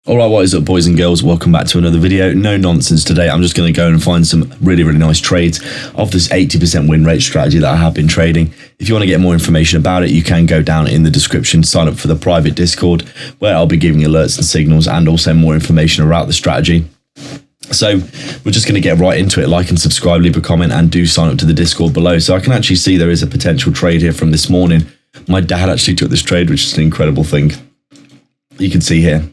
Alright, what is up boys and girls, welcome back to another video. No nonsense today, I'm just going to go and find some really nice trades of this 80% win rate strategy that I have been trading. If you want to get more information about it, you can go down in the description, sign up for the private Discord, where I'll be giving alerts and signals and also more information about the strategy. So we're just going to get right into it. Like and subscribe, leave a comment and do sign up to the Discord below. So I can actually see there is a potential trade here from this morning. My dad actually took this trade, which is an incredible thing. You can see here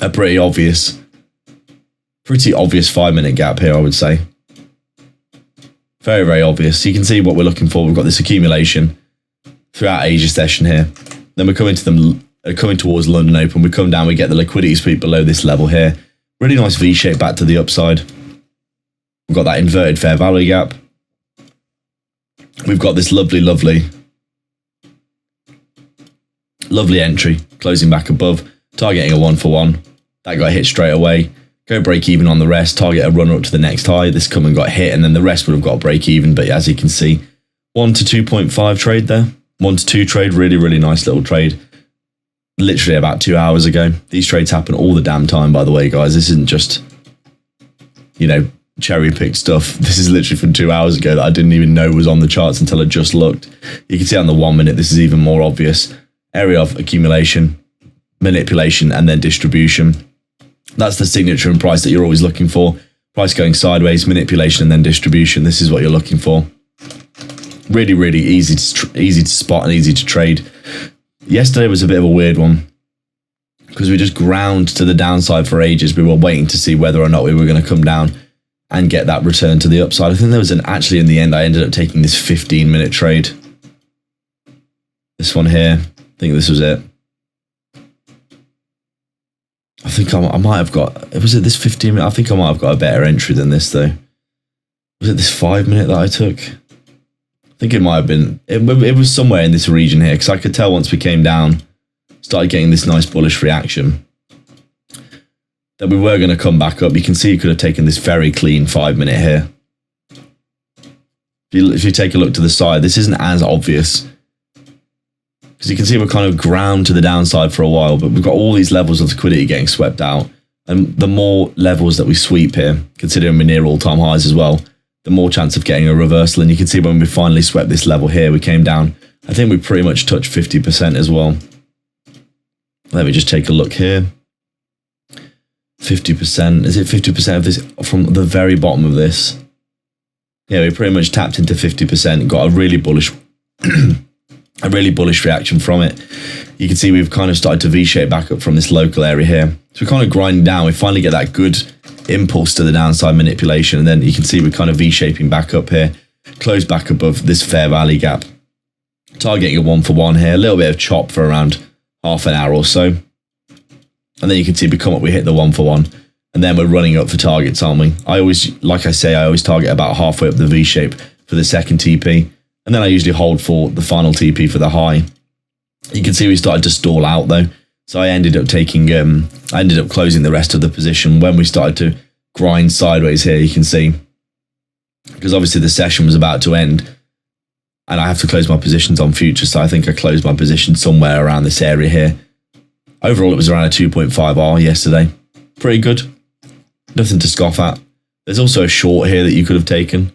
a pretty obvious 5-minute gap here, I would say. Very obvious. You can see what we're looking for. We've got this accumulation throughout Asia session here. Then we're coming towards London Open. We come down, we get the liquidity sweep below this level here. Really nice V shape back to the upside. We've got that inverted fair value gap. We've got this lovely entry closing back above, targeting a 1-for-1. That got hit straight away. Go break even on the rest, target a runner up to the next high. This come and got hit, and then the rest would have got break even. But as you can see, 1 to 2.5 trade there. 1 to 2 trade, really nice little trade. Literally about 2 hours ago. These trades happen all the damn time, by the way, guys. This isn't just, you know, cherry picked stuff. This is literally from 2 hours ago that I didn't even know was on the charts until I just looked. You can see on the 1 minute, this is even more obvious. Area of accumulation, manipulation, and then distribution. That's the signature and price that you're always looking for. Price going sideways, manipulation, and then distribution. This is what you're looking for. Really easy to spot and easy to trade. Yesterday was a bit of a weird one because we just ground to the downside for ages. We were waiting to see whether or not we were going to come down and get that return to the upside. I think there was actually in the end, I ended up taking this 15-minute trade. This one here, I think this was it. I think I might have got, was it this 15 minute? I think I might have got a better entry than this though. Was it this 5 minute that I took? I think it might have been, it was somewhere in this region here, because I could tell once we came down, started getting this nice bullish reaction, that we were going to come back up. You can see you could have taken this very clean 5 minute here. If you take a look to the side, this isn't as obvious. Because you can see we're kind of ground to the downside for a while, but we've got all these levels of liquidity getting swept out. And the more levels that we sweep here, considering we're near all-time highs as well, the more chance of getting a reversal. And you can see when we finally swept this level here, we came down. I think we pretty much touched 50% as well. Let me just take a look here. 50%. Is it 50% of this from the very bottom of this? Yeah, we pretty much tapped into 50%. Got a really bullish reaction from it. You can see we've kind of started to V-shape back up from this local area here. So we're kind of grinding down. We finally get that good impulse to the downside manipulation, and then you can see we're kind of V-shaping back up here. Close back above this fair value gap. Targeting a 1-for-1 here. A little bit of chop for around half an hour or so. And then you can see we come up, we hit the 1-for-1. And then we're running up for targets, aren't we? I always target about halfway up the V-shape for the second TP. And then I usually hold for the final TP for the high. You can see we started to stall out though. So I ended up closing the rest of the position when we started to grind sideways here, you can see. Because obviously the session was about to end. And I have to close my positions on futures. So I think I closed my position somewhere around this area here. Overall, it was around a 2.5 R yesterday. Pretty good. Nothing to scoff at. There's also a short here that you could have taken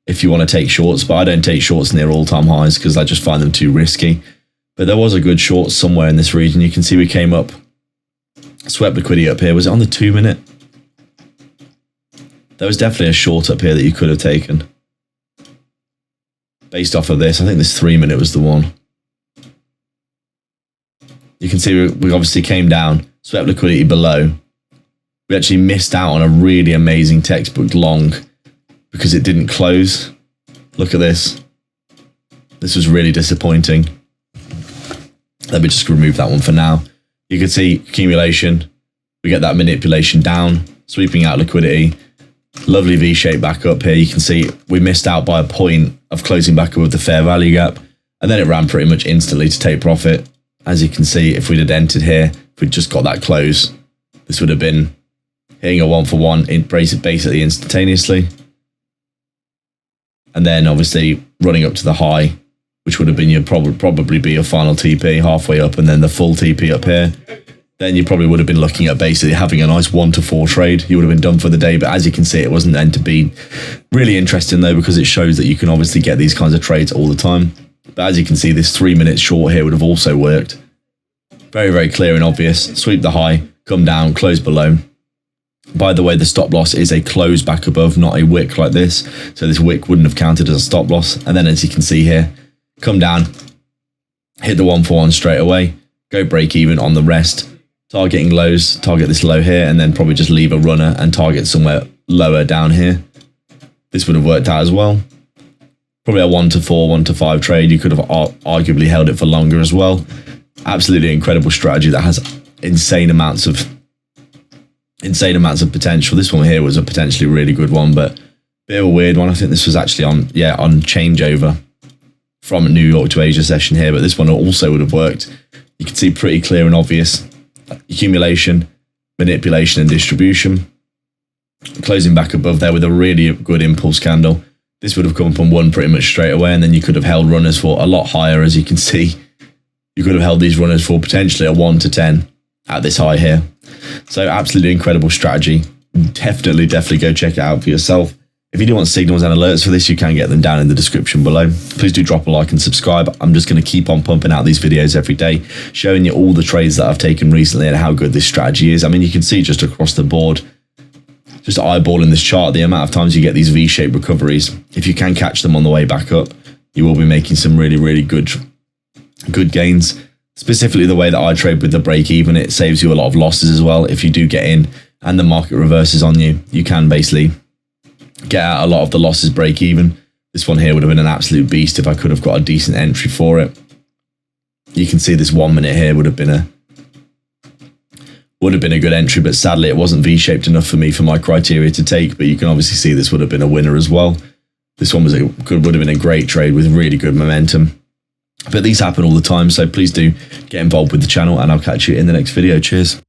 if you want to take shorts, but I don't take shorts near all-time highs because I just find them too risky. But there was a good short somewhere in this region. You can see we came up, swept liquidity up here. Was it on the 2 minute? There was definitely a short up here that you could have taken. Based off of this, I think this 3 minute was the one. You can see we obviously came down, swept liquidity below. We actually missed out on a really amazing textbook long because it didn't close. Look at this. This was really disappointing. Let me just remove that one for now. You can see accumulation. We get that manipulation down, sweeping out liquidity. Lovely V-shape back up here. You can see we missed out by a point of closing back up with the fair value gap. And then it ran pretty much instantly to take profit. As you can see, if we'd have entered here, if we'd just got that close, this would have been hitting a 1-for-1 basically instantaneously. And then obviously running up to the high, which would have been your probably be your final TP halfway up, and then the full TP up here. then you probably would have been looking at basically having a nice 1 to 4 trade. You would have been done for the day. But as you can see, it wasn't meant to be. Really interesting though, because it shows that you can obviously get these kinds of trades all the time. But as you can see, this 3 minute short here would have also worked. Very, very clear and obvious. Sweep the high, come down, close below. By the way, the stop loss is a close back above, not a wick like this. So this wick wouldn't have counted as a stop loss. And then as you can see here, come down, hit the 141 straight away, go break even on the rest. Targeting lows, target this low here, and then probably just leave a runner and target somewhere lower down here. This would have worked out as well. Probably a 1 to 4, 1 to 5 trade. You could have arguably held it for longer as well. Absolutely incredible strategy that has insane amounts of potential. This one here was a potentially really good one, but a bit of a weird one. I think this was actually on changeover from New York to Asia session here, but this one also would have worked. You can see pretty clear and obvious accumulation, manipulation and distribution. Closing back above there with a really good impulse candle. This would have come from 1 pretty much straight away, and then you could have held runners for a lot higher. As you can see, you could have held these runners for potentially a 1 to 10 at this high here. So absolutely incredible strategy. Definitely go check it out for yourself. If you do want signals and alerts for this, you can get them down in the description below. Please do drop a like and subscribe. I'm just going to keep on pumping out these videos every day, showing you all the trades that I've taken recently and how good this strategy is. I mean, you can see just across the board, just eyeballing this chart, the amount of times you get these V-shaped recoveries. If you can catch them on the way back up, you will be making some really good gains. Specifically the way that I trade with the break even, it saves you a lot of losses as well. If you do get in and the market reverses on you, you can basically get out a lot of the losses break even. This one here would have been an absolute beast if I could have got a decent entry for it. You can see this 1 minute here would have been a good entry, but sadly it wasn't V-shaped enough for me for my criteria to take. But you can obviously see this would have been a winner as well. This one would have been a great trade with really good momentum. But these happen all the time, so please do get involved with the channel, and I'll catch you in the next video. Cheers.